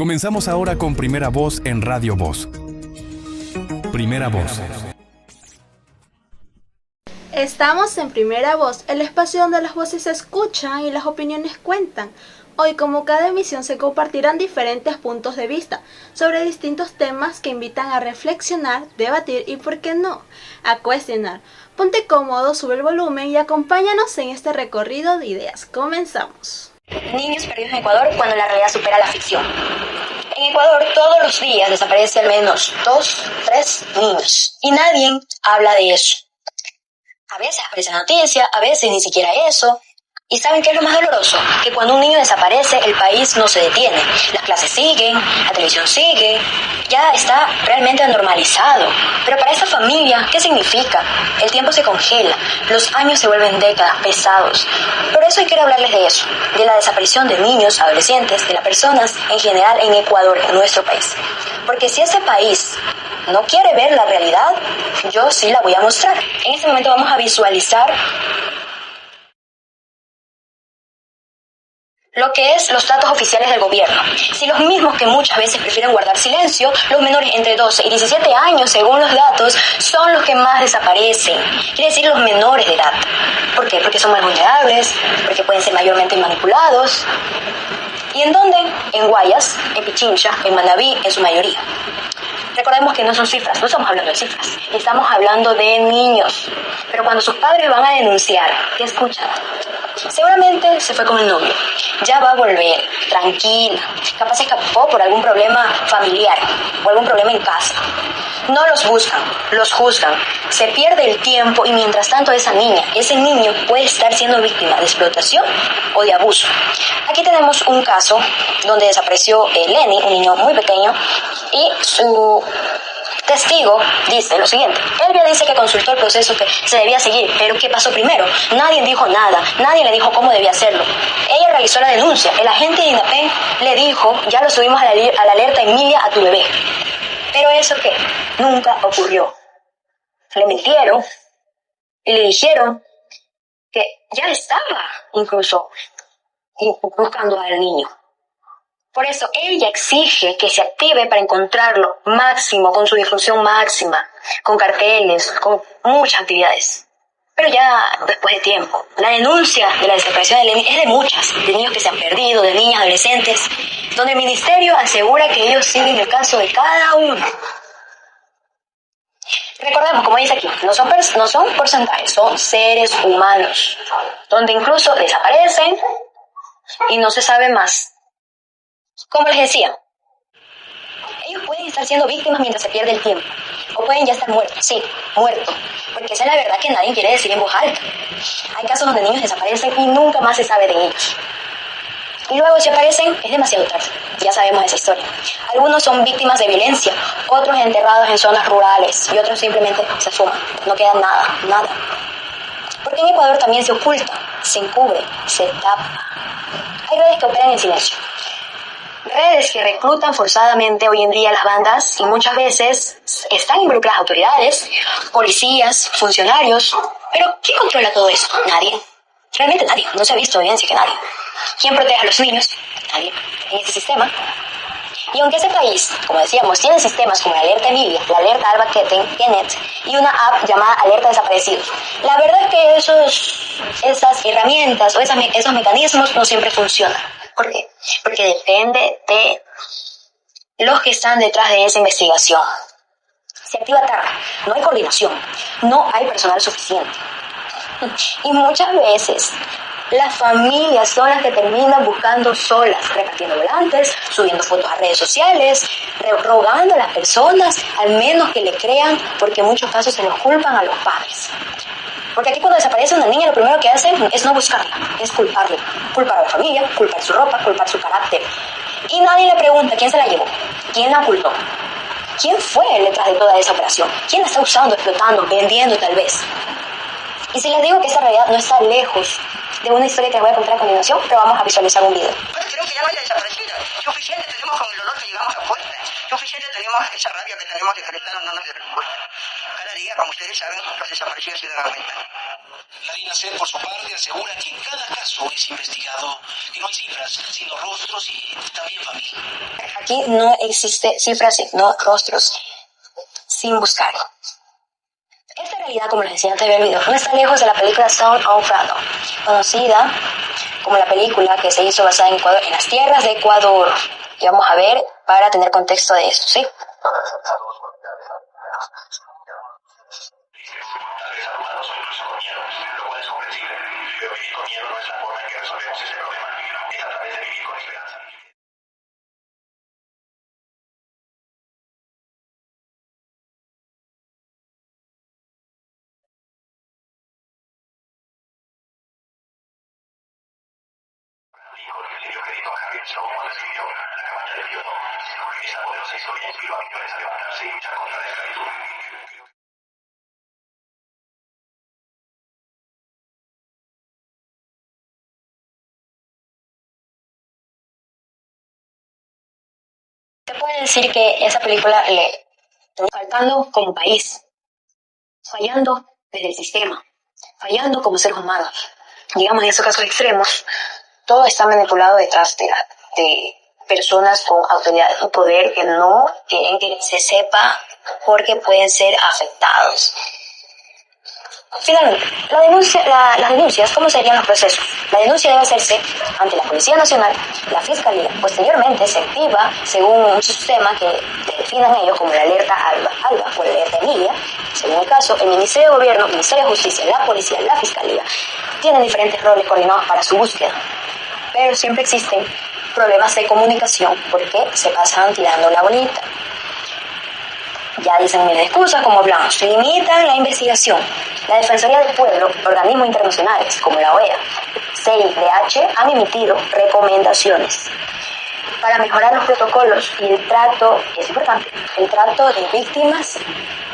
Comenzamos ahora con Primera Voz en Radio Voz. Primera Voz. Estamos en Primera Voz, el espacio donde las voces se escuchan y las opiniones cuentan. Hoy, como cada emisión, se compartirán diferentes puntos de vista sobre distintos temas que invitan a reflexionar, debatir y, ¿por qué no?, a cuestionar. Ponte cómodo, sube el volumen y acompáñanos en este recorrido de ideas. Comenzamos. Niños perdidos en Ecuador cuando la realidad supera la ficción. En Ecuador todos los días desaparece al menos 2, 3 niños y nadie habla de eso. A veces aparece la noticia, a veces ni siquiera eso. ¿Y saben qué es lo más doloroso? Que cuando un niño desaparece, el país no se detiene. Las clases siguen, la televisión sigue, ya está realmente normalizado. Pero para esa familia, ¿qué significa? El tiempo se congela, los años se vuelven décadas, pesados. Por eso hoy quiero hablarles de eso, de la desaparición de niños, adolescentes, de las personas en general en Ecuador, en nuestro país. Porque si ese país no quiere ver la realidad, yo sí la voy a mostrar. En este momento vamos a visualizar lo que es los datos oficiales del gobierno. Si los mismos que muchas veces prefieren guardar silencio, los menores entre 12 y 17 años, según los datos, son los que más desaparecen. Quiere decir los menores de edad. ¿Por qué? Porque son más vulnerables, porque pueden ser mayormente manipulados. ¿Y en dónde? En Guayas, en Pichincha, en Manabí, en su mayoría. Recordemos que no son cifras, no estamos hablando de cifras, estamos hablando de niños. Pero cuando sus padres van a denunciar, ¿qué escuchan? Seguramente se fue con el novio, ya va a volver, tranquila, capaz se escapó por algún problema familiar o algún problema en casa. No los buscan, los juzgan, se pierde el tiempo y mientras tanto esa niña, ese niño puede estar siendo víctima de explotación o de abuso. Aquí tenemos un caso donde desapareció Lenny, un niño muy pequeño, y su testigo dice lo siguiente: Elvia dice que consultó el proceso que se debía seguir, pero ¿qué pasó primero? Nadie dijo nada, nadie le dijo cómo debía hacerlo. Ella realizó la denuncia, el agente de INAPEN le dijo, ya lo subimos a la alerta Emilia a tu bebé. Pero eso ¿qué? Nunca ocurrió. Le mintieron y le dijeron que ya estaba incluso buscando al niño. Por eso ella exige que se active para encontrarlo máximo, con su difusión máxima, con carteles, con muchas actividades. Pero ya después de tiempo, la denuncia de la desaparición de Lenny es de muchas, de niños que se han perdido, de niñas, adolescentes, donde el ministerio asegura que ellos siguen el caso de cada uno. Recordemos, como dice aquí, no son porcentajes, son seres humanos, donde incluso desaparecen y no se sabe más. Como les decía, ellos pueden estar siendo víctimas mientras se pierde el tiempo, o pueden ya estar muertos, sí, muertos, porque esa es la verdad que nadie quiere decir en voz alta. Hay casos donde niños desaparecen y nunca más se sabe de ellos. Y luego si aparecen es demasiado tarde, ya sabemos esa historia. Algunos son víctimas de violencia, otros enterrados en zonas rurales y otros simplemente se fuman, no queda nada. Porque en Ecuador también se oculta, se encubre, se tapa. Hay redes que operan en silencio. Redes que reclutan forzadamente hoy en día las bandas y muchas veces están involucradas autoridades, policías, funcionarios. Pero ¿quién controla todo eso? Nadie. Realmente nadie. No se ha visto evidencia que nadie. ¿Quién protege a los niños? Nadie. En este sistema. Y aunque ese país, como decíamos, tiene sistemas como la alerta Emilia, la alerta Alba Kenneth y una app llamada Alerta Desaparecidos, la verdad es que esas herramientas o esos mecanismos no siempre funcionan. ¿Por qué? Porque depende de los que están detrás de esa investigación. Se activa tarde, no hay coordinación, no hay personal suficiente. Y muchas veces las familias son las que terminan buscando solas, repartiendo volantes, subiendo fotos a redes sociales, rogando a las personas al menos que le crean, porque en muchos casos se los culpan a los padres. Porque aquí cuando desaparece una niña lo primero que hacen es no buscarla, es culparla. Culpar a la familia, culpar su ropa, culpar su carácter. Y nadie le pregunta quién se la llevó, quién la ocultó, quién fue detrás de toda esa operación, quién la está usando, explotando, vendiendo tal vez. Y si les digo que esta realidad no está lejos de una historia que les voy a contar a continuación, pero vamos a visualizar un video. Bueno, creo que ya no haya desaparecido. Suficiente tenemos con el dolor que llevamos a fuerza. Suficiente tenemos esa rabia que tenemos de que no nos dé respuesta. Cada día, como ustedes saben, los desaparecidos siguen aumentando. La DINASER, por su parte, asegura que en cada caso es investigado, que no hay cifras, sino rostros y también familia. Aquí no existe cifras, no rostros, sin buscar. Esta realidad, como les decía antes de ver el video, no está lejos de la película Sound of Freedom, conocida como la película que se hizo basada en Ecuador, en las tierras de Ecuador. Y vamos a ver para tener contexto de esto, ¿sí? Se puede decir que esa película le está faltando como país, fallando desde el sistema, fallando como seres humanos. Digamos, en esos casos extremos, todo está manipulado detrás de personas con autoridad y poder que no quieren que se sepa porque pueden ser afectados. Finalmente, las denuncias, ¿cómo serían los procesos? La denuncia debe hacerse ante la Policía Nacional, la Fiscalía. Posteriormente se activa según un sistema que definan ellos como la alerta ALBA o la alerta Emilia. Según el caso, el Ministerio de Gobierno, el Ministerio de Justicia, la Policía, la Fiscalía tienen diferentes roles coordinados para su búsqueda. Pero siempre existen problemas de comunicación porque se pasan tirando la bolita. Ya dicen mil excusas, como hablamos, se limitan la investigación. La Defensoría del Pueblo, organismos internacionales como la OEA, CIDH han emitido recomendaciones para mejorar los protocolos y el trato, es importante, el trato de víctimas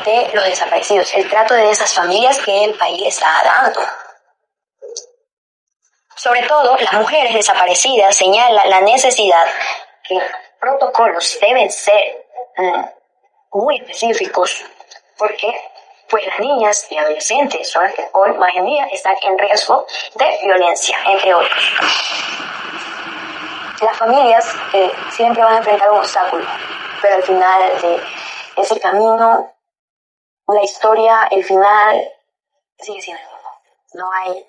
de los desaparecidos, el trato de esas familias que el país les está dando. Sobre todo, las mujeres desaparecidas señalan la necesidad que protocolos deben ser muy específicos, porque pues las niñas y adolescentes son las que hoy más en día están en riesgo de violencia, entre otros. Las familias siempre van a enfrentar un obstáculo, pero al final de ese camino, la historia, el final sigue siendo el mismo. No hay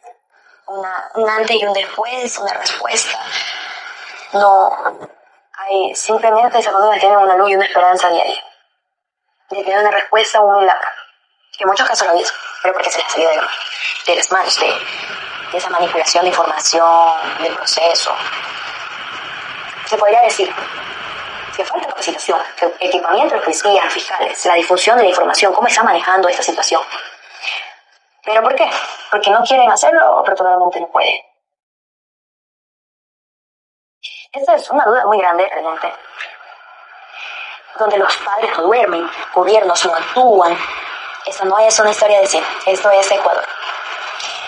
un antes y un después, una respuesta. No hay, simplemente esas familias tienen una luz y una esperanza diaria de tener una respuesta, un milagro, que en muchos casos lo hizo, pero porque se les ha salido de las manos, de esa manipulación de información, del proceso. Se podría decir que falta capacitación, equipamiento de policías, fiscales, la difusión de la información, cómo están manejando esta situación. ¿Pero por qué? Porque no quieren hacerlo o porque probablemente no pueden. Esta es una duda muy grande, realmente, donde los padres no duermen, gobiernos no actúan. Esta no es una historia de cine, esto es Ecuador.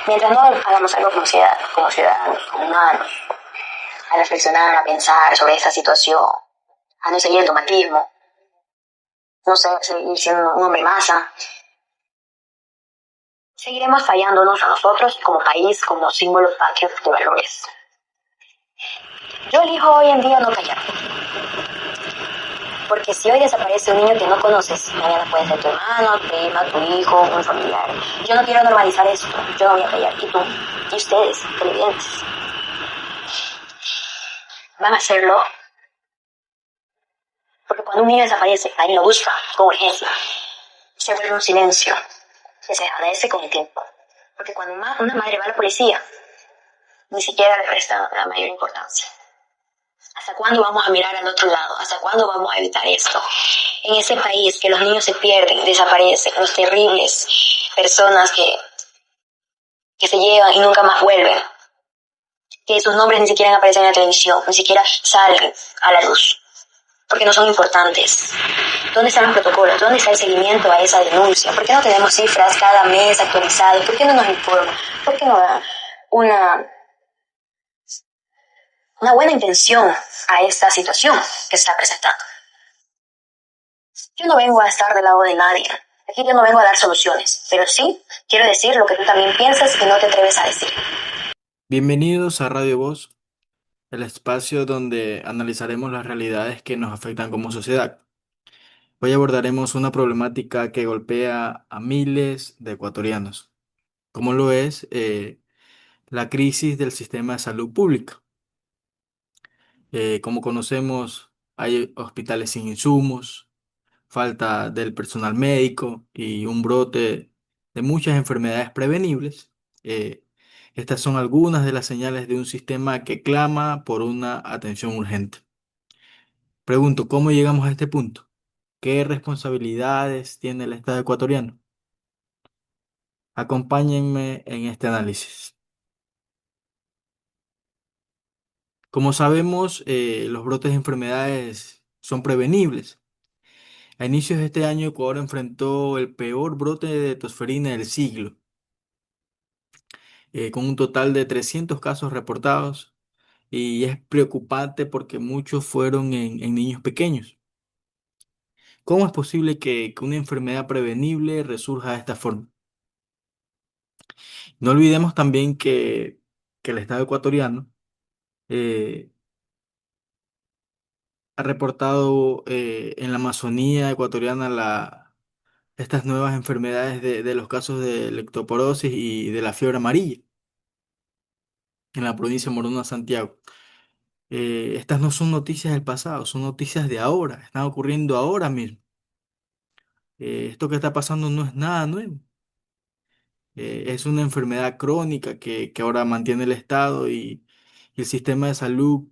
Mientras no hagamos algo como ciudadanos, como humanos, a reflexionar, a pensar sobre esta situación, a no seguir el tomatismo, no seguir siendo un hombre masa, seguiremos fallándonos a nosotros como país, como símbolos patrios de valores. Yo elijo hoy en día no callar. Porque si hoy desaparece un niño que no conoces, mañana puede ser tu hermano, tu prima, tu hijo, un familiar. Yo no quiero normalizar esto, yo no voy a callar. Y tú, y ustedes, televidentes, van a hacerlo. Porque cuando un niño desaparece, alguien lo busca con urgencia. Se vuelve un silencio que se desvanece con el tiempo. Porque cuando una madre va a la policía, ni siquiera le presta la mayor importancia. ¿Hasta cuándo vamos a mirar al otro lado? ¿Hasta cuándo vamos a evitar esto? En ese país que los niños se pierden, desaparecen, los terribles personas que se llevan y nunca más vuelven, que sus nombres ni siquiera aparecen en la televisión, ni siquiera salen a la luz, porque no son importantes. ¿Dónde están los protocolos? ¿Dónde está el seguimiento a esa denuncia? ¿Por qué no tenemos cifras cada mes actualizadas? ¿Por qué no nos informan? ¿Por qué no da una buena intención a esta situación que se está presentando? Yo no vengo a estar del lado de nadie. Aquí yo no vengo a dar soluciones, pero sí quiero decir lo que tú también piensas y no te atreves a decir. Bienvenidos a Radio Voz. el espacio donde analizaremos las realidades que nos afectan como sociedad. Hoy abordaremos una problemática que golpea a miles de ecuatorianos, como lo es la crisis del sistema de salud pública. Como conocemos, hay hospitales sin insumos, falta del personal médico y un brote de muchas enfermedades prevenibles. Eh, Estas son algunas de las señales de un sistema que clama por una atención urgente. Pregunto, ¿cómo llegamos a este punto? ¿Qué responsabilidades tiene el Estado ecuatoriano? Acompáñenme en este análisis. Como sabemos, los brotes de enfermedades son prevenibles. A inicios de este año, Ecuador enfrentó el peor brote de tosferina del siglo, con un total de 300 casos reportados, y es preocupante porque muchos fueron en niños pequeños. ¿Cómo es posible que una enfermedad prevenible resurja de esta forma? No olvidemos también que el Estado ecuatoriano eh, ha reportado en la Amazonía ecuatoriana estas nuevas enfermedades de los casos de leptoporosis y de la fiebre amarilla en la provincia de Morona, Santiago. Estas no son noticias del pasado, son noticias de ahora, están ocurriendo ahora mismo. Esto que está pasando no es nada nuevo. Es una enfermedad crónica que ahora mantiene el Estado y el sistema de salud.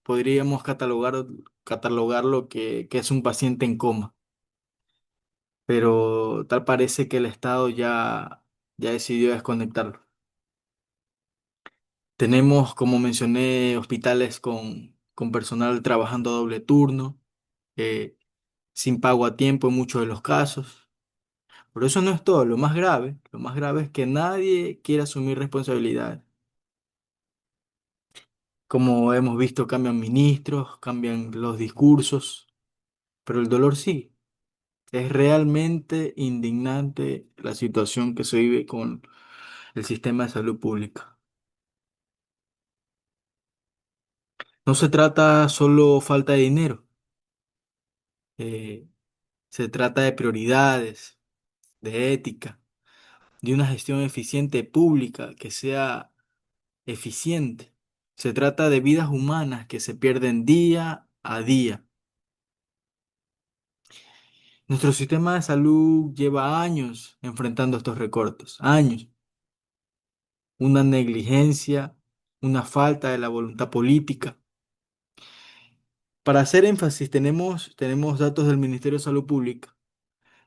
Podríamos catalogarlo que es un paciente en coma, pero tal parece que el Estado ya decidió desconectarlo. Tenemos, como mencioné, hospitales con personal trabajando a doble turno, eh, sin pago a tiempo en muchos de los casos. Pero eso no es todo, lo más grave es que nadie quiere asumir responsabilidad. Como hemos visto, cambian ministros, cambian los discursos, pero el dolor sí. Es realmente indignante la situación que se vive con el sistema de salud pública. No se trata solo falta de dinero, eh, se trata de prioridades, de ética, de una gestión eficiente pública que sea eficiente. Se trata de vidas humanas que se pierden día a día. Nuestro sistema de salud lleva años enfrentando estos recortes, años. Una negligencia, una falta de la voluntad política. Para hacer énfasis, tenemos datos del Ministerio de Salud Pública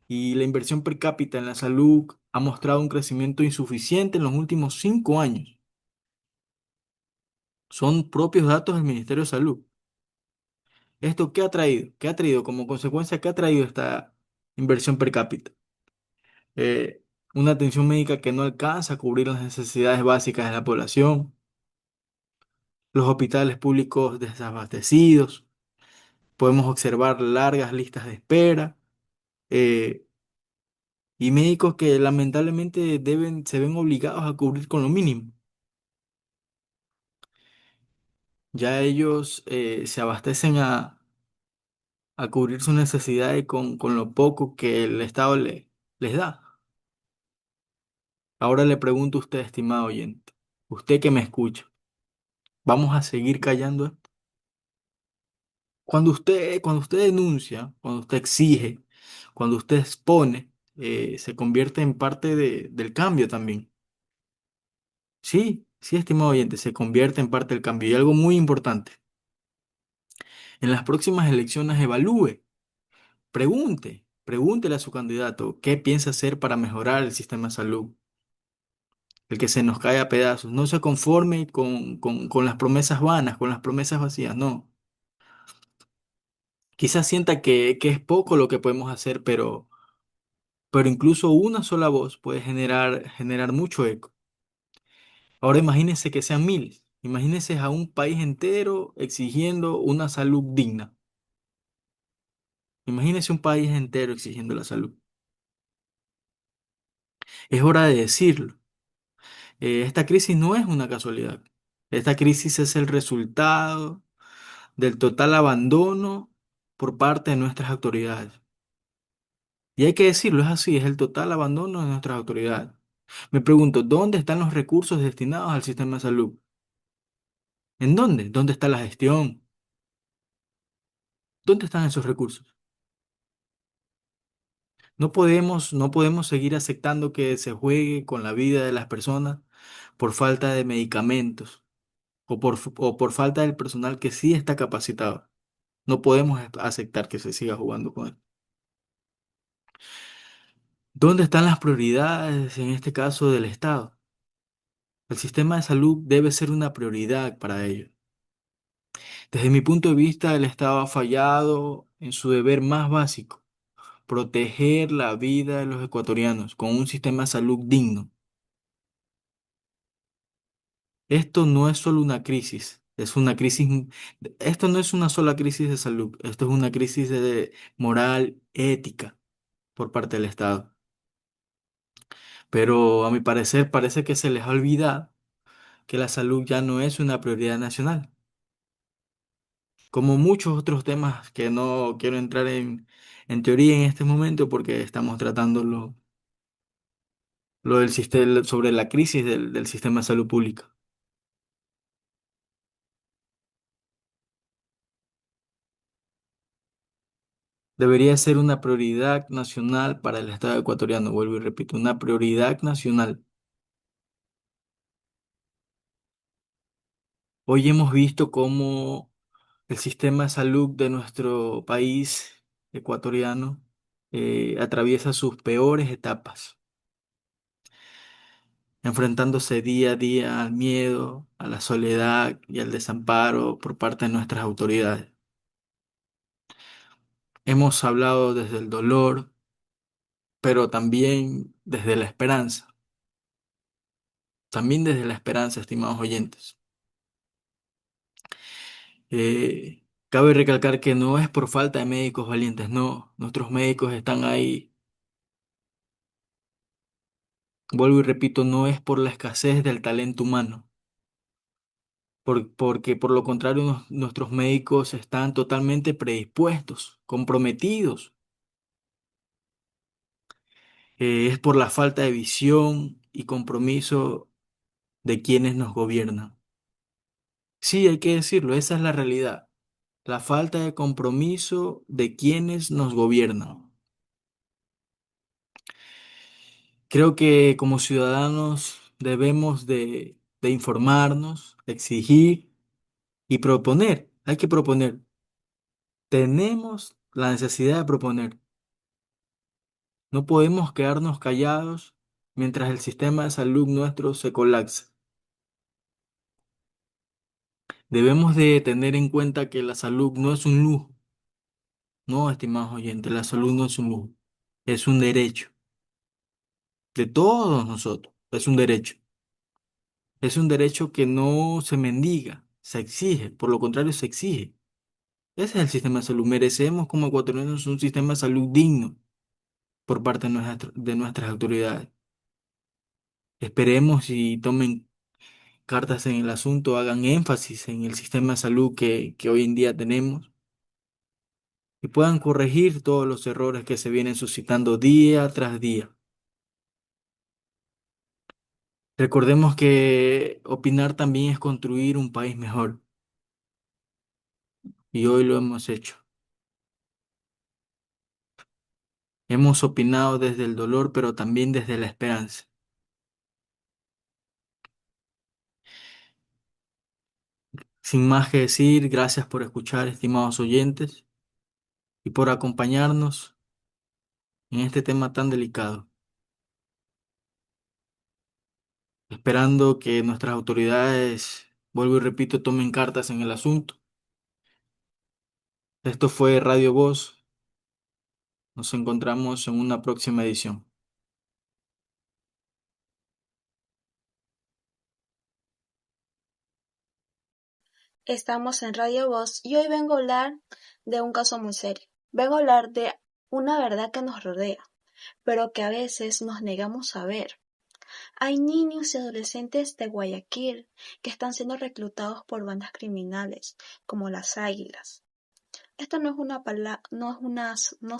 y la inversión per cápita en la salud ha mostrado un crecimiento insuficiente en los últimos 5 años. Son propios datos del Ministerio de Salud. ¿Esto qué ha traído? ¿Qué ha traído como consecuencia? ¿Qué ha traído esta inversión per cápita? Una atención médica que no alcanza a cubrir las necesidades básicas de la población, los hospitales públicos desabastecidos, podemos observar largas listas de espera eh, y médicos que lamentablemente se ven obligados a cubrir con lo mínimo. Ya ellos se abastecen a cubrir sus necesidades con lo poco que el Estado les da. Ahora le pregunto a usted, estimado oyente, usted que me escucha, ¿vamos a seguir callando esto? Cuando usted denuncia, cuando usted exige, cuando usted expone, se convierte en parte del cambio también. Sí, sí, estimado oyente, se convierte en parte del cambio. Y algo muy importante, en las próximas elecciones evalúe, pregúntele a su candidato qué piensa hacer para mejorar el sistema de salud, el que se nos cae a pedazos. No se conforme con las promesas vanas, con las promesas vacías, no. Quizás sienta que es poco lo que podemos hacer, pero incluso una sola voz puede generar mucho eco. Ahora imagínese que sean miles. Imagínese a un país entero exigiendo una salud digna. Imagínese un país entero exigiendo la salud. Es hora de decirlo. Esta crisis no es una casualidad. Esta crisis es el resultado del total abandono por parte de nuestras autoridades. Y hay que decirlo, es así, es el total abandono de nuestras autoridades. Me pregunto, ¿dónde están los recursos destinados al sistema de salud? ¿En dónde? ¿Dónde está la gestión? ¿Dónde están esos recursos? No podemos seguir aceptando que se juegue con la vida de las personas por falta de medicamentos o por falta del personal que sí está capacitado. No podemos aceptar que se siga jugando con él. ¿Dónde están las prioridades en este caso del Estado? El sistema de salud debe ser una prioridad para ellos. Desde mi punto de vista, el Estado ha fallado en su deber más básico, proteger la vida de los ecuatorianos con un sistema de salud digno. Esto no es solo una crisis, esto no es una sola crisis de salud, esto es una crisis de moral, ética por parte del Estado. Pero a mi parecer parece que se les ha olvidado que la salud ya no es una prioridad nacional, como muchos otros temas que no quiero entrar en teoría en este momento porque estamos tratando lo del sistema, sobre la crisis del sistema de salud pública. Debería ser una prioridad nacional para el Estado ecuatoriano, vuelvo y repito, una prioridad nacional. Hoy hemos visto cómo el sistema de salud de nuestro país ecuatoriano atraviesa sus peores etapas, enfrentándose día a día al miedo, a la soledad y al desamparo por parte de nuestras autoridades. Hemos hablado desde el dolor, pero también desde la esperanza, estimados oyentes. Cabe recalcar que no es por falta de médicos valientes, no, nuestros médicos están ahí. Vuelvo y repito, no es por la escasez del talento humano, porque por lo contrario nuestros médicos están totalmente predispuestos, comprometidos. Es por la falta de visión y compromiso de quienes nos gobiernan. Sí, hay que decirlo, esa es la realidad, la falta de compromiso de quienes nos gobiernan. Creo que como ciudadanos debemos de informarnos, exigir y proponer. Hay que proponer. Tenemos la necesidad de proponer. No podemos quedarnos callados mientras el sistema de salud nuestro se colapsa. Debemos de tener en cuenta que la salud no es un lujo. No, estimados oyentes, la salud no es un lujo. Es un derecho de todos nosotros. Es un derecho. Es un derecho que no se mendiga, se exige. Por lo contrario, se exige. Ese es el sistema de salud. Merecemos como ecuatorianos un sistema de salud digno por parte de nuestras autoridades. Esperemos y tomen cartas en el asunto, hagan énfasis en el sistema de salud que hoy en día tenemos y puedan corregir todos los errores que se vienen suscitando día tras día. Recordemos que opinar también es construir un país mejor y hoy lo hemos hecho. Hemos opinado desde el dolor, pero también desde la esperanza. Sin más que decir, gracias por escuchar, estimados oyentes, y por acompañarnos en este tema tan delicado, esperando que nuestras autoridades, vuelvo y repito, tomen cartas en el asunto. Esto fue Radio Voz, nos encontramos en una próxima edición. Estamos en Radio Voz y hoy vengo a hablar de un caso muy serio. Vengo a hablar de una verdad que nos rodea, pero que a veces nos negamos a ver. Hay niños y adolescentes de Guayaquil que están siendo reclutados por bandas criminales, como las Águilas. Esto no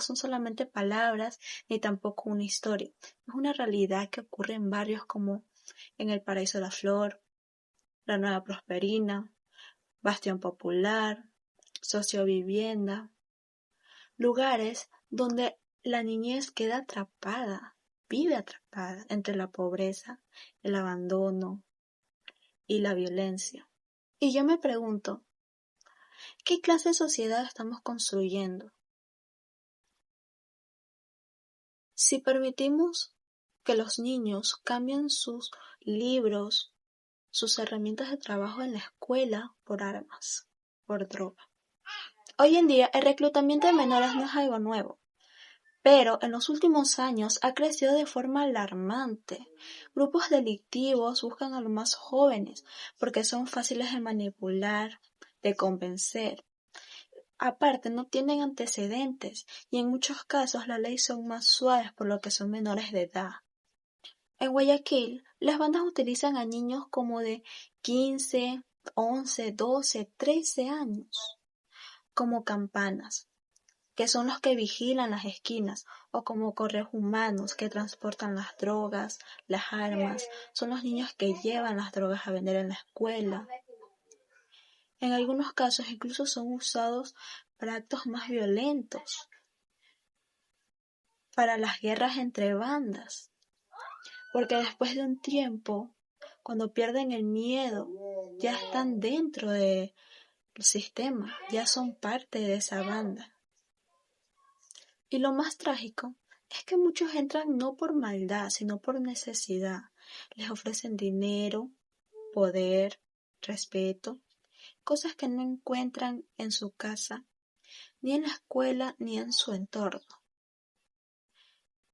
son solamente palabras ni tampoco una historia. Es una realidad que ocurre en barrios como en el Paraíso de la Flor, la Nueva Prosperina, Bastión Popular, Sociovivienda, lugares donde la niñez queda atrapada, vive atrapada entre la pobreza, el abandono y la violencia. Y yo me pregunto, ¿qué clase de sociedad estamos construyendo? Si permitimos que los niños cambien sus libros, sus herramientas de trabajo en la escuela por armas, por droga. Hoy en día el reclutamiento de menores no es algo nuevo, pero en los últimos años ha crecido de forma alarmante. Grupos delictivos buscan a los más jóvenes porque son fáciles de manipular, de convencer. Aparte, no tienen antecedentes y en muchos casos las leyes son más suaves por lo que son menores de edad. En Guayaquil, las bandas utilizan a niños como de 15, 11, 12, 13 años como campanas, que son los que vigilan las esquinas, o como correos humanos que transportan las drogas, las armas, son los niños que llevan las drogas a vender en la escuela. En algunos casos incluso son usados para actos más violentos, para las guerras entre bandas, porque después de un tiempo, cuando pierden el miedo, ya están dentro del sistema, ya son parte de esa banda. Y lo más trágico es que muchos entran no por maldad, sino por necesidad. Les ofrecen dinero, poder, respeto, cosas que no encuentran en su casa, ni en la escuela, ni en su entorno.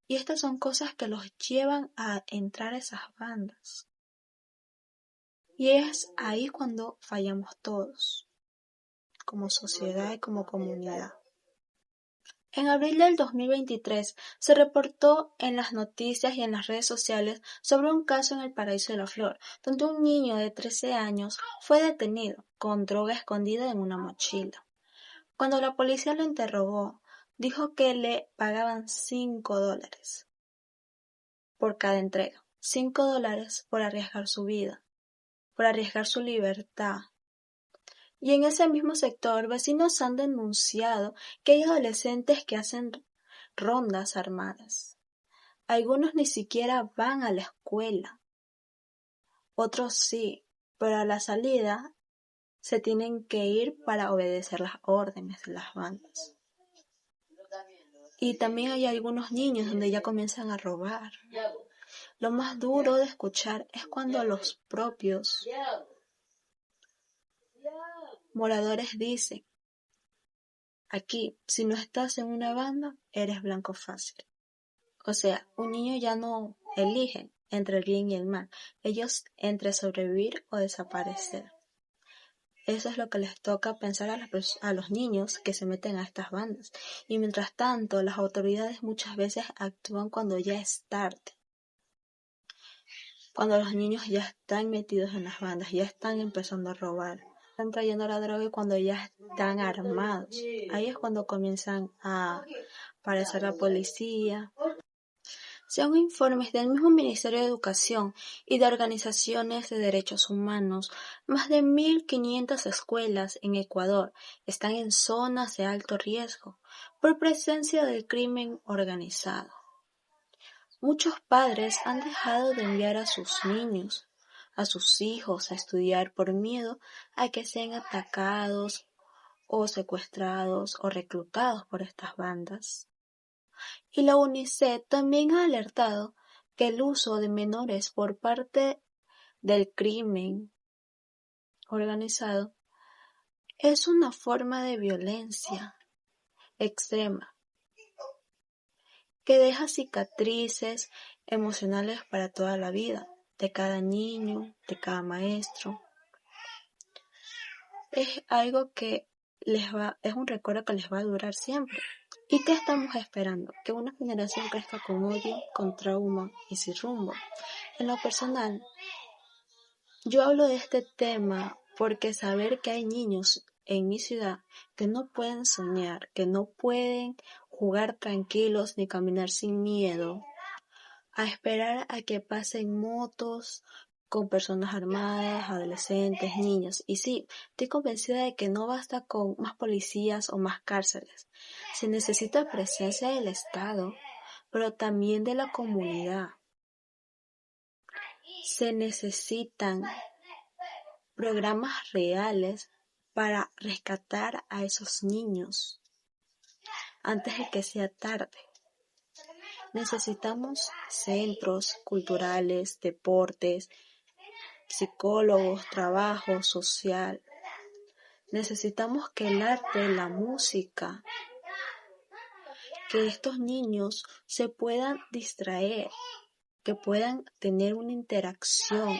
Y estas son cosas que los llevan a entrar a esas bandas. Y es ahí cuando fallamos todos, como sociedad y como comunidad. En abril del 2023 se reportó en las noticias y en las redes sociales sobre un caso en el Paraíso de la Flor, donde un niño de 13 años fue detenido con droga escondida en una mochila. Cuando la policía lo interrogó, dijo que le pagaban $5 por cada entrega, $5 por arriesgar su vida, por arriesgar su libertad. Y en ese mismo sector, vecinos han denunciado que hay adolescentes que hacen rondas armadas. Algunos ni siquiera van a la escuela. Otros sí, pero a la salida se tienen que ir para obedecer las órdenes de las bandas. Y también hay algunos niños donde ya comienzan a robar. Lo más duro de escuchar es cuando los propios moradores dicen: aquí, si no estás en una banda, eres blanco fácil. O sea, un niño ya no elige entre el bien y el mal. Ellos entre sobrevivir o desaparecer. Eso es lo que les toca pensar a los niños que se meten a estas bandas. Y mientras tanto, las autoridades muchas veces actúan cuando ya es tarde. Cuando los niños ya están metidos en las bandas, ya están empezando a robar, están trayendo la droga y cuando ya están armados. Ahí es cuando comienzan a aparecer la policía. Según informes del mismo Ministerio de Educación y de organizaciones de derechos humanos, más de 1.500 escuelas en Ecuador están en zonas de alto riesgo por presencia del crimen organizado. Muchos padres han dejado de enviar a sus niños, a sus hijos a estudiar por miedo a que sean atacados o secuestrados o reclutados por estas bandas. Y la UNICEF también ha alertado que el uso de menores por parte del crimen organizado es una forma de violencia extrema que deja cicatrices emocionales para toda la vida, de cada niño, de cada maestro. Es algo que es un recuerdo que les va a durar siempre. ¿Y qué estamos esperando? Que una generación crezca con odio, con trauma y sin rumbo. En lo personal, yo hablo de este tema porque saber que hay niños en mi ciudad que no pueden soñar, que no pueden jugar tranquilos ni caminar sin miedo, a esperar a que pasen motos con personas armadas, adolescentes, niños. Y sí, estoy convencida de que no basta con más policías o más cárceles. Se necesita presencia del Estado, pero también de la comunidad. Se necesitan programas reales para rescatar a esos niños antes de que sea tarde. Necesitamos centros culturales, deportes, psicólogos, trabajo social. Necesitamos que el arte, la música, que estos niños se puedan distraer, que puedan tener una interacción,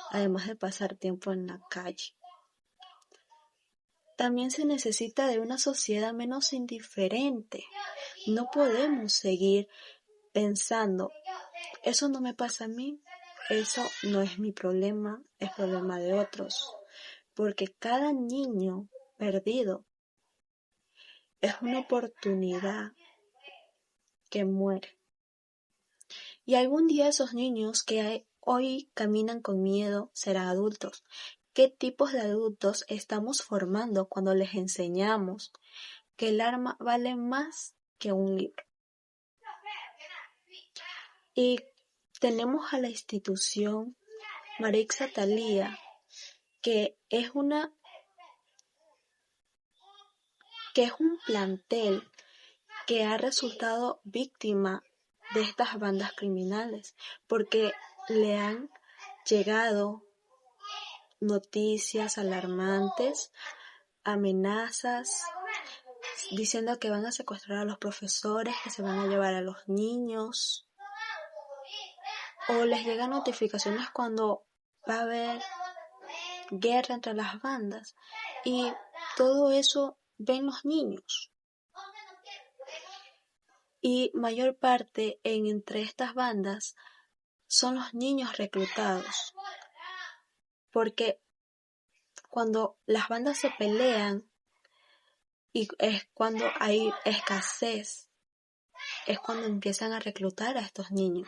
además de pasar tiempo en la calle. También se necesita de una sociedad menos indiferente. No podemos seguir pensando, eso no me pasa a mí, eso no es mi problema, es problema de otros. Porque cada niño perdido es una oportunidad que muere. Y algún día esos niños que hoy caminan con miedo serán adultos. ¿Qué tipos de adultos estamos formando cuando les enseñamos que el arma vale más que un libro? Y tenemos a la institución Marixa Thalía, que es un plantel que ha resultado víctima de estas bandas criminales, porque le han llegado noticias alarmantes, amenazas, diciendo que van a secuestrar a los profesores, que se van a llevar a los niños, o les llegan notificaciones cuando va a haber guerra entre las bandas, y todo eso ven los niños. Y mayor parte entre estas bandas son los niños reclutados, porque cuando las bandas se pelean y es cuando hay escasez, es cuando empiezan a reclutar a estos niños,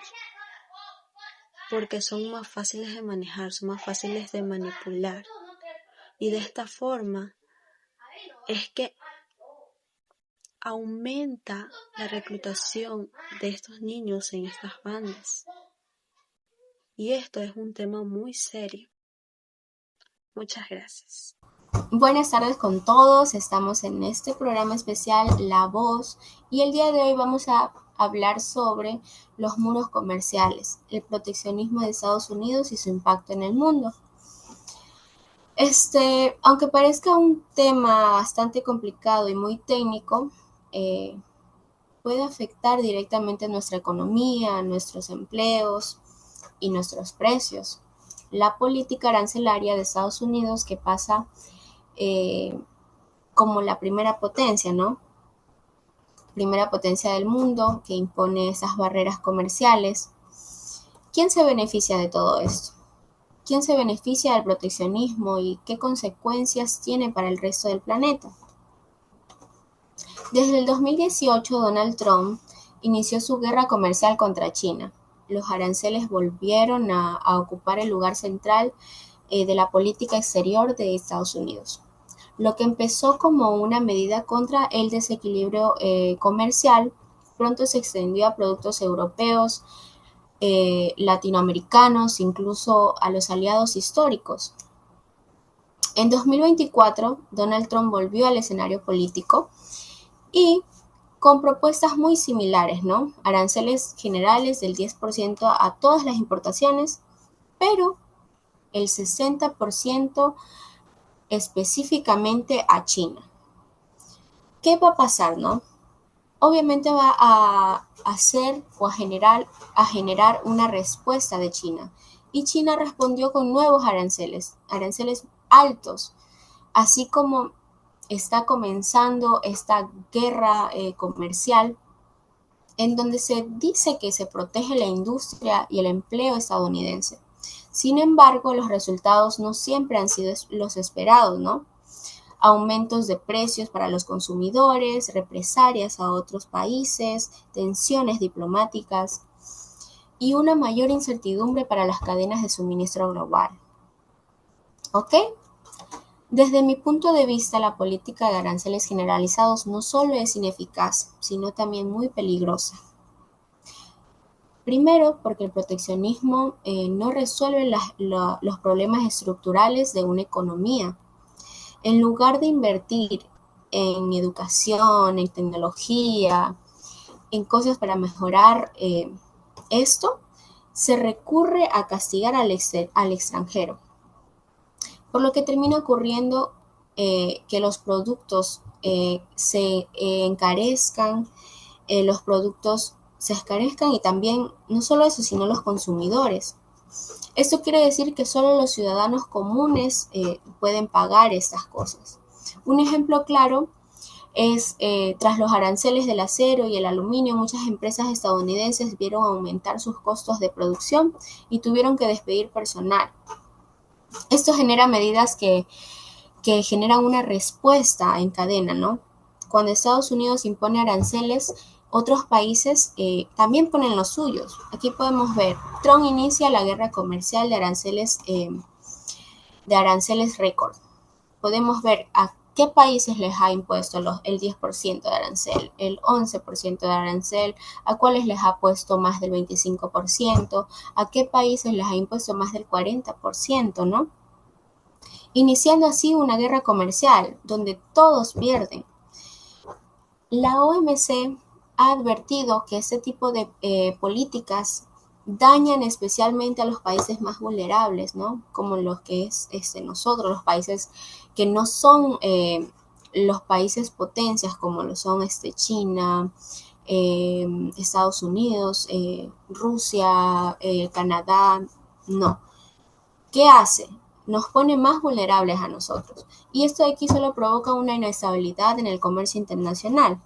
porque son más fáciles de manejar, son más fáciles de manipular, y de esta forma es que aumenta la reclutación de estos niños en estas bandas. Y esto es un tema muy serio. Muchas gracias. Buenas tardes con todos, estamos en este programa especial La Voz y el día de hoy vamos a hablar sobre los muros comerciales, el proteccionismo de Estados Unidos y su impacto en el mundo. Aunque parezca un tema bastante complicado y muy técnico, puede afectar directamente a nuestra economía, nuestros empleos y nuestros precios. La política arancelaria de Estados Unidos, que pasa como la primera potencia, ¿no? Primera potencia del mundo, que impone esas barreras comerciales. ¿Quién se beneficia de todo esto? ¿Quién se beneficia del proteccionismo y qué consecuencias tiene para el resto del planeta? Desde el 2018, Donald Trump inició su guerra comercial contra China. Los aranceles volvieron a ocupar el lugar central de la política exterior de Estados Unidos. Lo que empezó como una medida contra el desequilibrio comercial, pronto se extendió a productos europeos, latinoamericanos, incluso a los aliados históricos. En 2024, Donald Trump volvió al escenario político y con propuestas muy similares, ¿no? Aranceles generales del 10% a todas las importaciones, pero el 60% específicamente a China. ¿Qué va a pasar, no? Obviamente va a hacer o a generar una respuesta de China. Y China respondió con nuevos aranceles altos, así como está comenzando esta guerra comercial en donde se dice que se protege la industria y el empleo estadounidense. Sin embargo, los resultados no siempre han sido los esperados, ¿no? Aumentos de precios para los consumidores, represalias a otros países, tensiones diplomáticas y una mayor incertidumbre para las cadenas de suministro global. ¿Ok? Desde mi punto de vista, la política de aranceles generalizados no solo es ineficaz, sino también muy peligrosa. Primero, porque el proteccionismo no resuelve los problemas estructurales de una economía. En lugar de invertir en educación, en tecnología, en cosas para mejorar esto, se recurre a castigar al extranjero. Por lo que termina ocurriendo que los productos se encarezcan, los productos se encarezcan y también, no solo eso, sino los consumidores. Esto quiere decir que solo los ciudadanos comunes pueden pagar estas cosas. Un ejemplo claro es tras los aranceles del acero y el aluminio, muchas empresas estadounidenses vieron aumentar sus costos de producción y tuvieron que despedir personal. Esto genera medidas que generan una respuesta en cadena, ¿no? Cuando Estados Unidos impone aranceles, otros países también ponen los suyos. Aquí podemos ver, Trump inicia la guerra comercial de aranceles récord. Podemos ver a qué países les ha impuesto el 10% de arancel, el 11% de arancel, a cuáles les ha puesto más del 25%, a qué países les ha impuesto más del 40%, ¿no? Iniciando así una guerra comercial donde todos pierden. La OMC ha advertido que este tipo de políticas dañan especialmente a los países más vulnerables, ¿no? Como los que es nosotros, los países que no son los países potencias como lo son China, Estados Unidos, Rusia, Canadá, no. ¿Qué hace? Nos pone más vulnerables a nosotros. Y esto de aquí solo provoca una inestabilidad en el comercio internacional,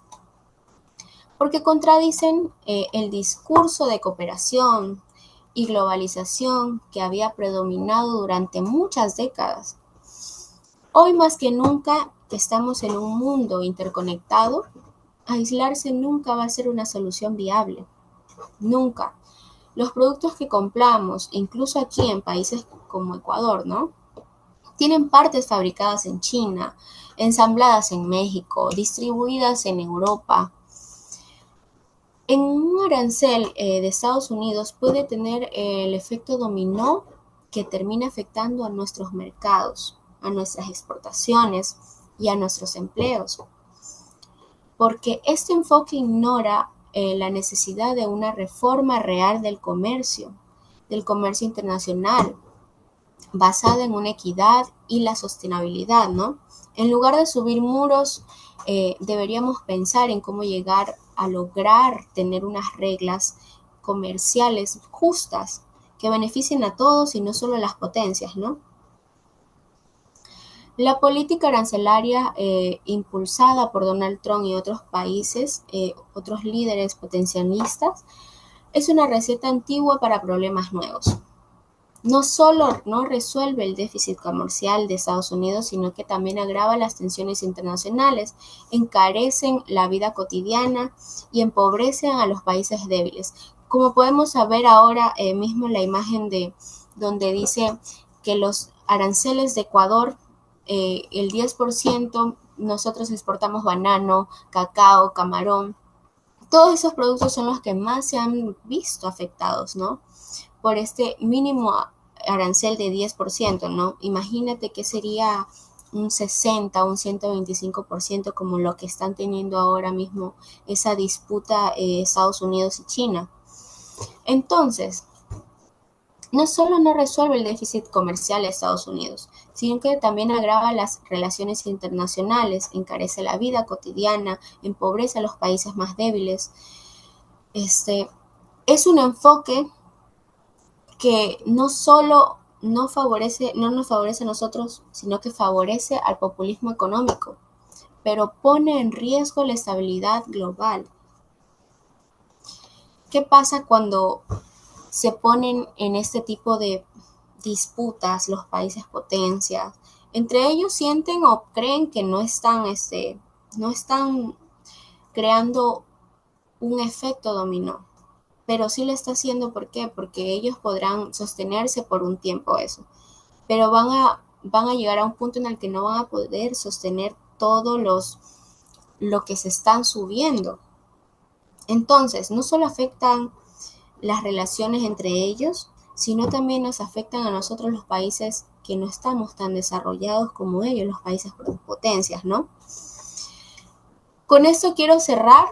porque contradicen el discurso de cooperación y globalización que había predominado durante muchas décadas. Hoy más que nunca que estamos en un mundo interconectado, aislarse nunca va a ser una solución viable. Nunca. Los productos que compramos, incluso aquí en países como Ecuador, ¿no? Tienen partes fabricadas en China, ensambladas en México, distribuidas en Europa. En un arancel de Estados Unidos puede tener el efecto dominó que termina afectando a nuestros mercados, a nuestras exportaciones y a nuestros empleos. Porque este enfoque ignora la necesidad de una reforma real del comercio internacional, basada en una equidad y la sostenibilidad, ¿no? En lugar de subir muros, deberíamos pensar en cómo llegar a lograr tener unas reglas comerciales justas que beneficien a todos y no solo a las potencias, ¿no? La política arancelaria impulsada por Donald Trump y otros países, otros líderes potencialistas, es una receta antigua para problemas nuevos. No solo no resuelve el déficit comercial de Estados Unidos, sino que también agrava las tensiones internacionales, encarecen la vida cotidiana y empobrecen a los países débiles. Como podemos ver ahora mismo en la imagen de donde dice que los aranceles de Ecuador, el 10%, nosotros exportamos banano, cacao, camarón. Todos esos productos son los que más se han visto afectados, ¿no? Por este mínimo arancel de 10%, ¿no? Imagínate que sería un 60, un 125% como lo que están teniendo ahora mismo esa disputa Estados Unidos y China. Entonces, no solo no resuelve el déficit comercial de Estados Unidos, sino que también agrava las relaciones internacionales, encarece la vida cotidiana, empobrece a los países más débiles. Es un enfoque que no solo no nos favorece a nosotros, sino que favorece al populismo económico, pero pone en riesgo la estabilidad global. ¿Qué pasa cuando se ponen en este tipo de disputas los países potencias? Entre ellos sienten o creen que no están creando un efecto dominó, pero sí lo está haciendo. ¿Por qué? Porque ellos podrán sostenerse por un tiempo eso, pero van a llegar a un punto en el que no van a poder sostener lo que se están subiendo. Entonces, no solo afectan las relaciones entre ellos, sino también nos afectan a nosotros los países que no estamos tan desarrollados como ellos, los países potencias, ¿no? Con esto quiero cerrar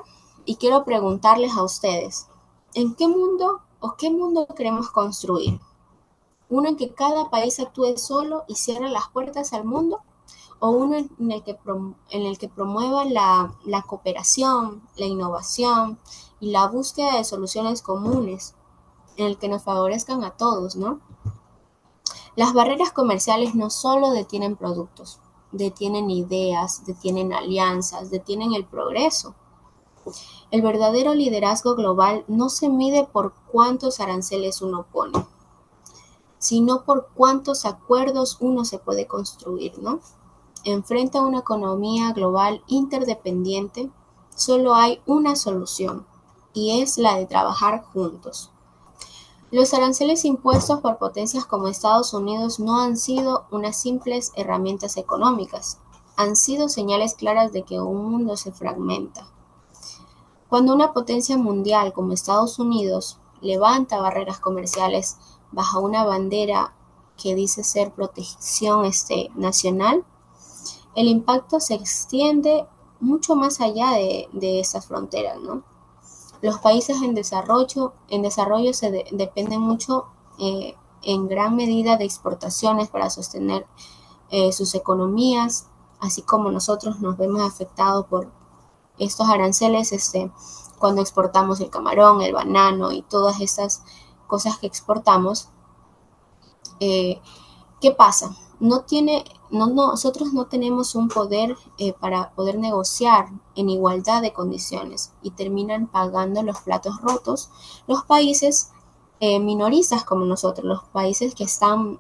y quiero preguntarles a ustedes, ¿en qué mundo o qué mundo queremos construir? ¿Uno en que cada país actúe solo y cierre las puertas al mundo? ¿O uno en el que promueva la cooperación, la innovación y la búsqueda de soluciones comunes, en el que nos favorezcan a todos, ¿no? Las barreras comerciales no solo detienen productos, detienen ideas, detienen alianzas, detienen el progreso. El verdadero liderazgo global no se mide por cuántos aranceles uno pone, sino por cuántos acuerdos uno se puede construir, ¿no? Enfrente a una economía global interdependiente, solo hay una solución, y es la de trabajar juntos. Los aranceles impuestos por potencias como Estados Unidos no han sido unas simples herramientas económicas, han sido señales claras de que un mundo se fragmenta. Cuando una potencia mundial como Estados Unidos levanta barreras comerciales bajo una bandera que dice ser protección nacional, el impacto se extiende mucho más allá de esas fronteras, ¿no? Los países en desarrollo dependen mucho, en gran medida, de exportaciones para sostener sus economías, así como nosotros nos vemos afectados por estos aranceles cuando exportamos el camarón, el banano y todas estas cosas que exportamos. ¿Qué pasa? Nosotros no tenemos un poder para poder negociar en igualdad de condiciones y terminan pagando los platos rotos los países minoristas como nosotros, los países que están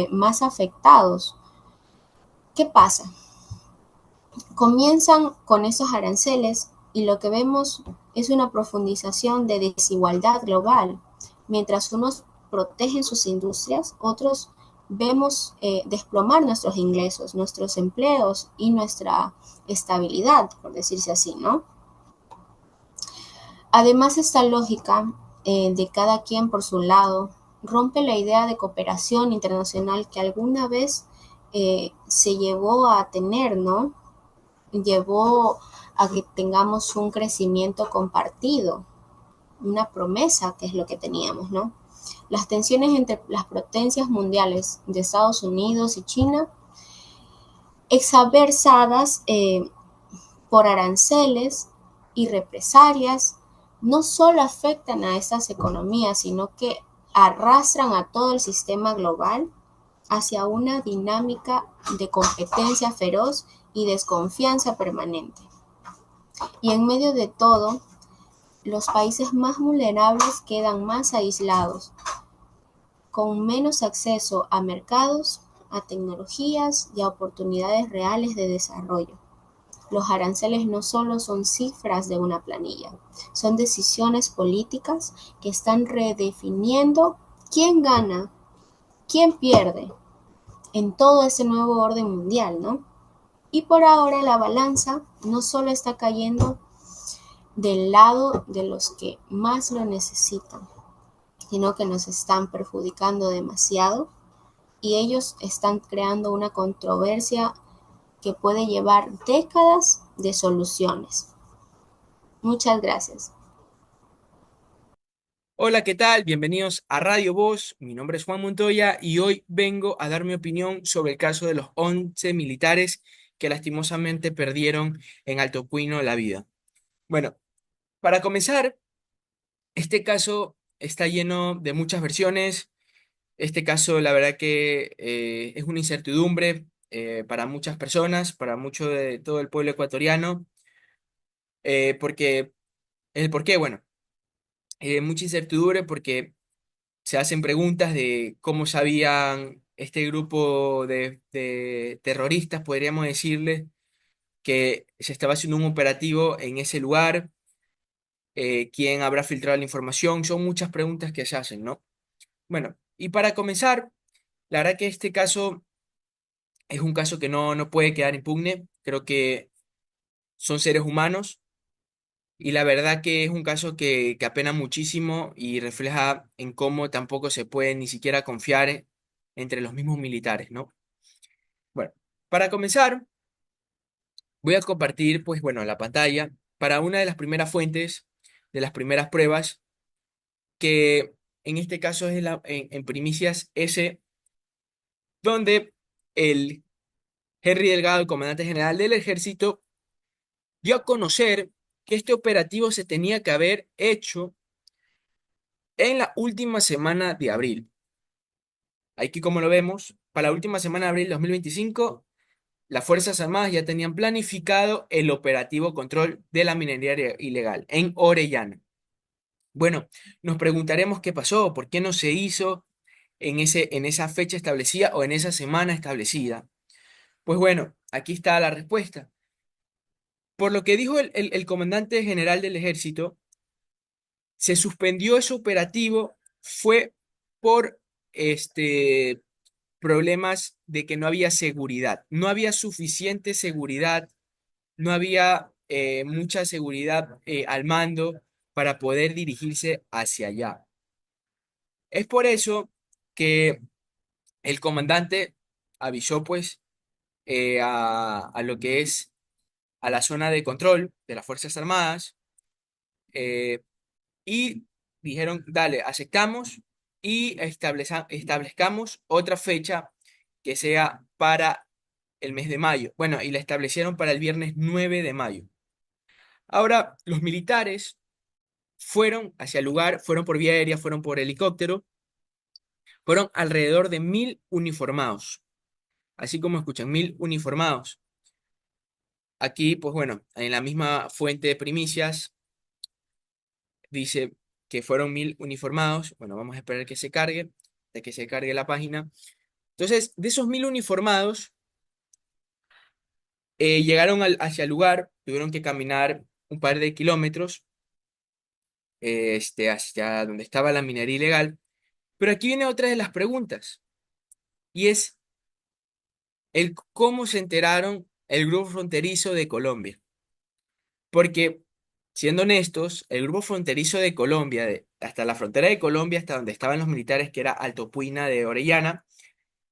más afectados. ¿Qué pasa? Comienzan con esos aranceles y lo que vemos es una profundización de desigualdad global. Mientras unos protegen sus industrias, otros vemos desplomar nuestros ingresos, nuestros empleos y nuestra estabilidad, por decirse así, ¿no? Además, esta lógica de cada quien por su lado rompe la idea de cooperación internacional que alguna vez se llevó a tener, ¿no? Llevó a que tengamos un crecimiento compartido, una promesa que es lo que teníamos, ¿no? Las tensiones entre las potencias mundiales de Estados Unidos y China, exacerbadas por aranceles y represalias, no solo afectan a estas economías, sino que arrastran a todo el sistema global hacia una dinámica de competencia feroz y desconfianza permanente. Y en medio de todo, los países más vulnerables quedan más aislados, con menos acceso a mercados, a tecnologías y a oportunidades reales de desarrollo. Los aranceles no solo son cifras de una planilla, son decisiones políticas que están redefiniendo quién gana, quién pierde en todo ese nuevo orden mundial, ¿no? Y por ahora la balanza no solo está cayendo del lado de los que más lo necesitan, sino que nos están perjudicando demasiado y ellos están creando una controversia que puede llevar décadas de soluciones. Muchas gracias. Hola, ¿qué tal? Bienvenidos a Radio Voz. Mi nombre es Juan Montoya y hoy vengo a dar mi opinión sobre el caso de los 11 militares que lastimosamente perdieron en Alto Cuino la vida. Bueno, para comenzar, este caso está lleno de muchas versiones. Este caso, la verdad que es una incertidumbre. para muchas personas, para mucho de todo el pueblo ecuatoriano, porque el por qué, bueno, mucha incertidumbre porque se hacen preguntas de cómo sabían este grupo de terroristas, podríamos decirle, que se estaba haciendo un operativo en ese lugar, quién habrá filtrado la información, son muchas preguntas que se hacen, ¿no? Bueno, y para comenzar, la verdad que este caso es un caso que no puede quedar impugne, creo que son seres humanos y la verdad que es un caso que apena muchísimo y refleja en cómo tampoco se puede ni siquiera confiar entre los mismos militares, ¿no? Bueno, para comenzar, voy a compartir, pues bueno, la pantalla para una de las primeras fuentes, de las primeras pruebas, que en este caso es en Primicias S, donde el Henry Delgado, el comandante general del ejército, dio a conocer que este operativo se tenía que haber hecho en la última semana de abril. Aquí, como lo vemos, para la última semana de abril de 2025, las Fuerzas Armadas ya tenían planificado el operativo control de la minería ilegal en Orellana. Bueno, nos preguntaremos qué pasó, por qué no se hizo en esa fecha establecida o en esa semana establecida. Pues bueno, aquí está la respuesta. Por lo que dijo el comandante general del ejército, se suspendió ese operativo fue por problemas de que no había seguridad, no había suficiente seguridad, no había mucha seguridad al mando para poder dirigirse hacia allá. Es por eso que el comandante avisó pues a lo que es a la zona de control de las Fuerzas Armadas eh, y dijeron, dale, aceptamos y establezcamos otra fecha que sea para el mes de mayo. Bueno, y la establecieron para el viernes 9 de mayo. Ahora, los militares fueron hacia el lugar, fueron por vía aérea, fueron por helicóptero, fueron alrededor de 1.000 uniformados, así como escuchan, 1.000 uniformados. Aquí, pues bueno, en la misma fuente de primicias dice que fueron 1.000 uniformados. Bueno, vamos a esperar que se cargue, de que se cargue la página. Entonces, de esos 1.000 uniformados, llegaron hacia el lugar, tuvieron que caminar un par de kilómetros hacia donde estaba la minería ilegal. Pero aquí viene otra de las preguntas, y es el cómo se enteraron el grupo fronterizo de Colombia. Porque, siendo honestos, el grupo fronterizo de Colombia, hasta la frontera de Colombia, hasta donde estaban los militares, que era Alto Puina de Orellana,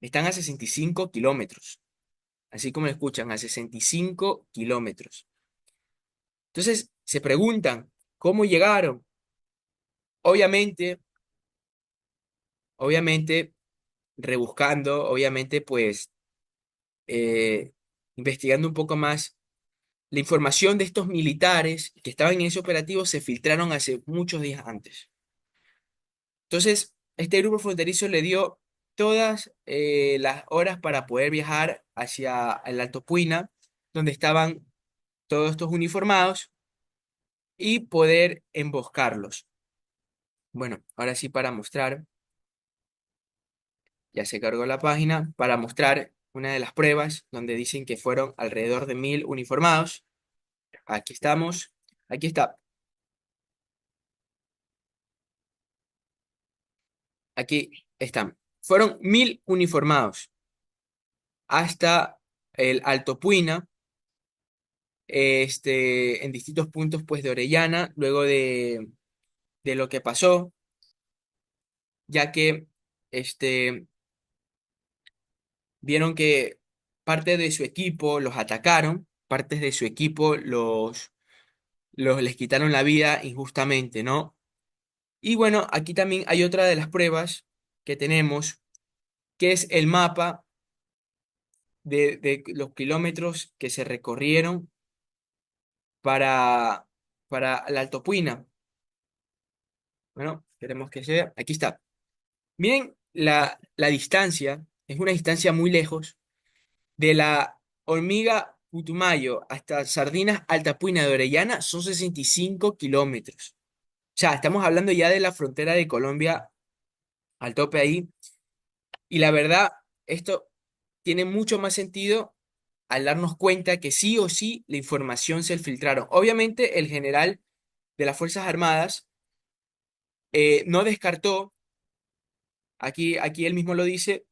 están a 65 kilómetros. Así como lo escuchan, a 65 kilómetros. Entonces, se preguntan, ¿cómo llegaron? Obviamente, obviamente, rebuscando, obviamente, pues, eh, investigando un poco más, la información de estos militares que estaban en ese operativo se filtraron hace muchos días antes. Entonces, este grupo fronterizo le dio todas las horas para poder viajar hacia el Alto Puina, donde estaban todos estos uniformados, y poder emboscarlos. Bueno, ahora sí para mostrar, ya se cargó la página, para mostrar una de las pruebas donde dicen que fueron alrededor de 1.000 uniformados. Aquí estamos, aquí está, aquí están. Fueron 1.000 uniformados hasta el Alto Puina, en distintos puntos pues de Orellana, luego de lo que pasó, ya que vieron que parte de su equipo los atacaron, partes de su equipo les quitaron la vida injustamente, ¿no? Y bueno, aquí también hay otra de las pruebas que tenemos, que es el mapa de los kilómetros que se recorrieron para, para la Alto Puina. Bueno, queremos que sea, aquí está. Miren la distancia, es una distancia muy lejos, De la hormiga Putumayo hasta Sardinas Altapuina de Orellana son 65 kilómetros. O sea, estamos hablando ya de la frontera de Colombia al tope ahí. Y la verdad, esto tiene mucho más sentido al darnos cuenta que sí o sí la información se filtraron. Obviamente, el general de las Fuerzas Armadas no descartó, aquí él mismo lo dice,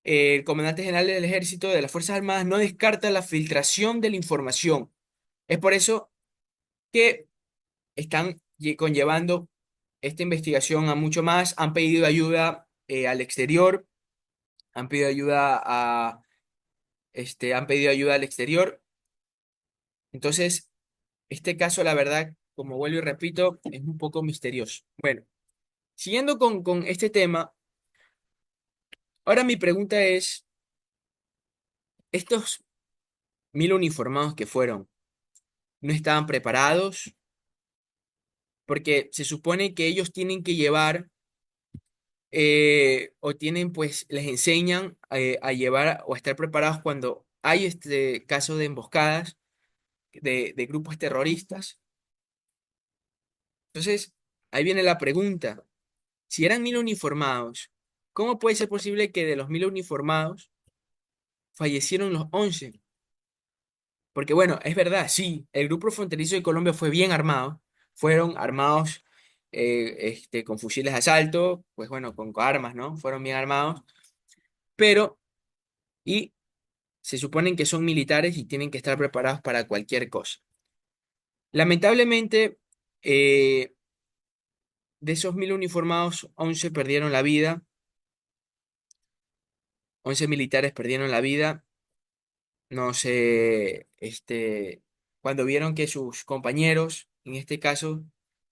el comandante general del Ejército de las Fuerzas Armadas no descarta la filtración de la información. Es por eso que están conllevando esta investigación a mucho más, han pedido ayuda al exterior, han pedido ayuda han pedido ayuda al exterior. Entonces, este caso, la verdad, como vuelvo y repito, es un poco misterioso. Bueno, siguiendo con este tema, ahora mi pregunta es, ¿estos 1000 uniformados que fueron, no estaban preparados? Porque se supone que ellos tienen que llevar, o tienen, pues, les enseñan a llevar o a estar preparados cuando hay este caso de emboscadas de grupos terroristas. Entonces, ahí viene la pregunta. Si eran 1000 uniformados, ¿cómo puede ser posible que de los 1000 uniformados fallecieron los 11? Porque bueno, es verdad, sí, el grupo fronterizo de Colombia fue bien armado, fueron armados con fusiles de asalto, pues bueno, con armas, ¿no? Fueron bien armados, pero, y se suponen que son militares y tienen que estar preparados para cualquier cosa. Lamentablemente, eh, de esos 1000 uniformados, 11 perdieron la vida, 11 militares perdieron la vida. No sé, cuando vieron que sus compañeros, en este caso,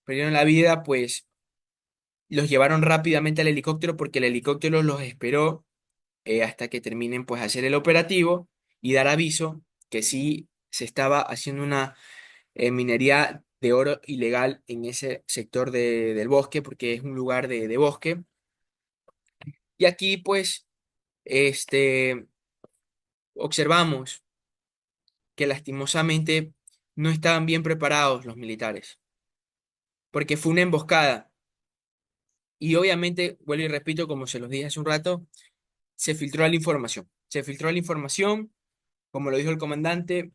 perdieron la vida, pues los llevaron rápidamente al helicóptero porque el helicóptero los esperó hasta que terminen pues hacer el operativo y dar aviso que sí se estaba haciendo una minería de oro ilegal en ese sector del bosque porque es un lugar de bosque. Y aquí pues observamos que lastimosamente no estaban bien preparados los militares, porque fue una emboscada. Y obviamente, vuelvo y repito, como se los dije hace un rato, se filtró la información. Se filtró la información, como lo dijo el comandante,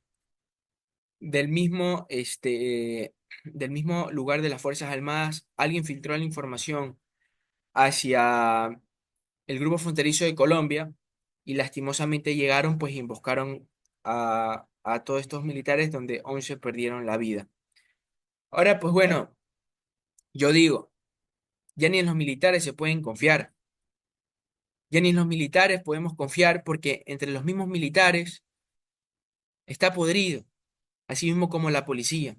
del mismo, del mismo lugar de las Fuerzas Armadas. Alguien filtró la información hacia el grupo fronterizo de Colombia y lastimosamente llegaron, pues, y emboscaron a todos estos militares donde 11 perdieron la vida. Ahora, pues bueno, yo digo, ya ni en los militares se pueden confiar. Ya ni en los militares podemos confiar porque entre los mismos militares está podrido, así mismo como la policía.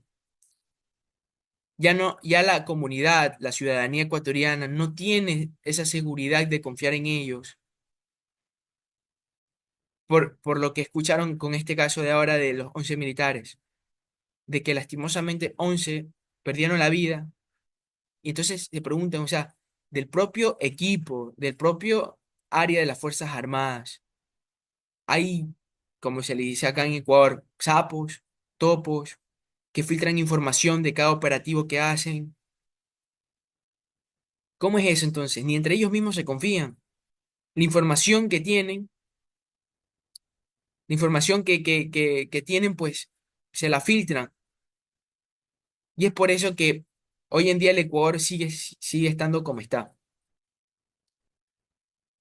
Ya no, ya la comunidad, la ciudadanía ecuatoriana no tiene esa seguridad de confiar en ellos por lo que escucharon con este caso de ahora de los 11 militares, de que lastimosamente 11 perdieron la vida. Y entonces se preguntan, o sea, del propio equipo, del propio área de las Fuerzas Armadas, hay, como se le dice acá en Ecuador, sapos, topos, que filtran información de cada operativo que hacen. ¿Cómo es eso entonces? Ni entre ellos mismos se confían. La información que tienen, la información que tienen, pues se la filtran. Y es por eso que hoy en día el Ecuador sigue estando como está.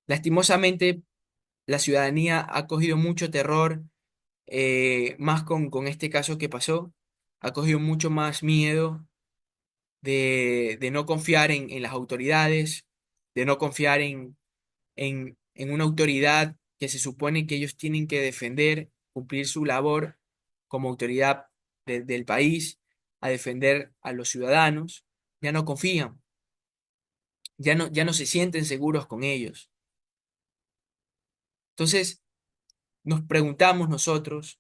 Lastimosamente, la ciudadanía ha cogido mucho terror, más con este caso que pasó, ha cogido mucho más miedo de no confiar en las autoridades, de no confiar en una autoridad que se supone que ellos tienen que defender, cumplir su labor como autoridad del país, a defender a los ciudadanos, ya no confían, ya no se sienten seguros con ellos. Entonces, nos preguntamos nosotros,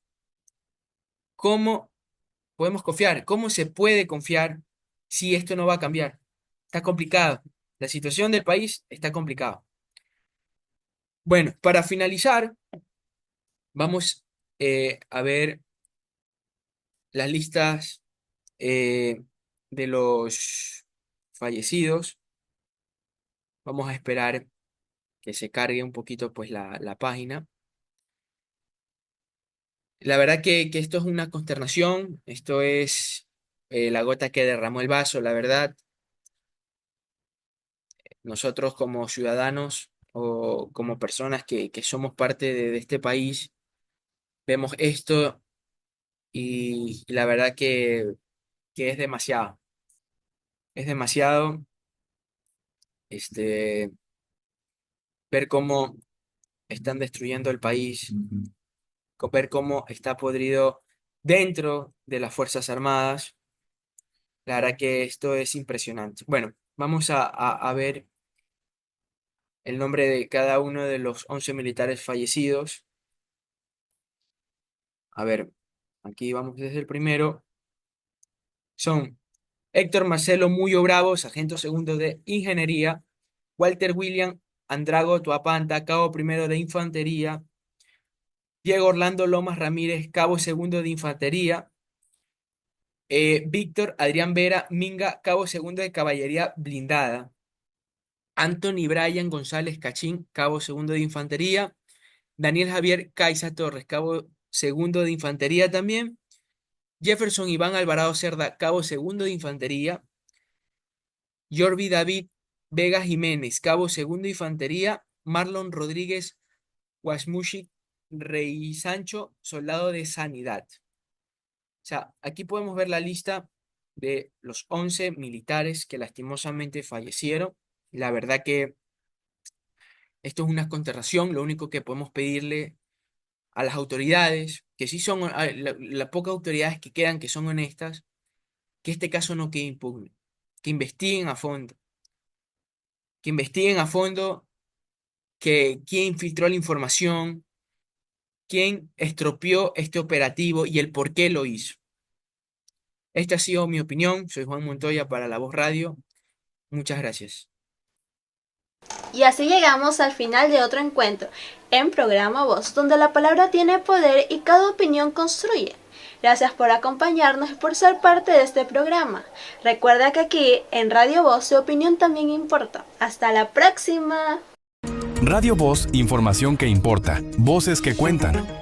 ¿cómo podemos confiar? ¿Cómo se puede confiar si esto no va a cambiar? Está complicado. La situación del país está complicada. Bueno, para finalizar, Vamos a ver las listas de los fallecidos. Vamos a esperar que se cargue un poquito pues la página. La verdad que esto es una consternación, esto es la gota que derramó el vaso, la verdad. Nosotros como ciudadanos o como personas que somos parte de este país, vemos esto y la verdad que es demasiado este, ver cómo están destruyendo el país, ver cómo está podrido dentro de las Fuerzas Armadas. La verdad que esto es impresionante. Bueno, vamos a ver el nombre de cada uno de los 11 militares fallecidos. A ver, aquí vamos desde el primero. Son Héctor Marcelo Muyo Bravo, sargento segundo de Ingeniería. Walter William Andrago Tuapanta, cabo primero de Infantería. Diego Orlando Lomas Ramírez, cabo segundo de Infantería. Víctor Adrián Vera Minga, cabo segundo de Caballería Blindada. Anthony Brian González Cachín, cabo segundo de Infantería. Daniel Javier Caiza Torres, cabo segundo de Infantería también. Jefferson Iván Alvarado Cerda, cabo segundo de Infantería. Yorbi David Vega Jiménez, cabo segundo de Infantería. Marlon Rodríguez Guasmushi Rey Sancho, soldado de Sanidad. O sea, aquí podemos ver la lista de los 11 militares que lastimosamente fallecieron. La verdad que esto es una consternación. Lo único que podemos pedirle a las autoridades, que sí son, las pocas autoridades que quedan, que son honestas, que este caso no quede impune, que investiguen a fondo, que investiguen a fondo que quién filtró la información, quién estropeó este operativo y el por qué lo hizo. Esta ha sido mi opinión. Soy Juan Montoya para La Voz Radio. Muchas gracias. Y así llegamos al final de otro encuentro en Programa Voz, donde la palabra tiene poder y cada opinión construye. Gracias por acompañarnos y por ser parte de este programa. Recuerda que aquí en Radio Voz su opinión también importa. Hasta la próxima. Radio Voz, información que importa, voces que cuentan.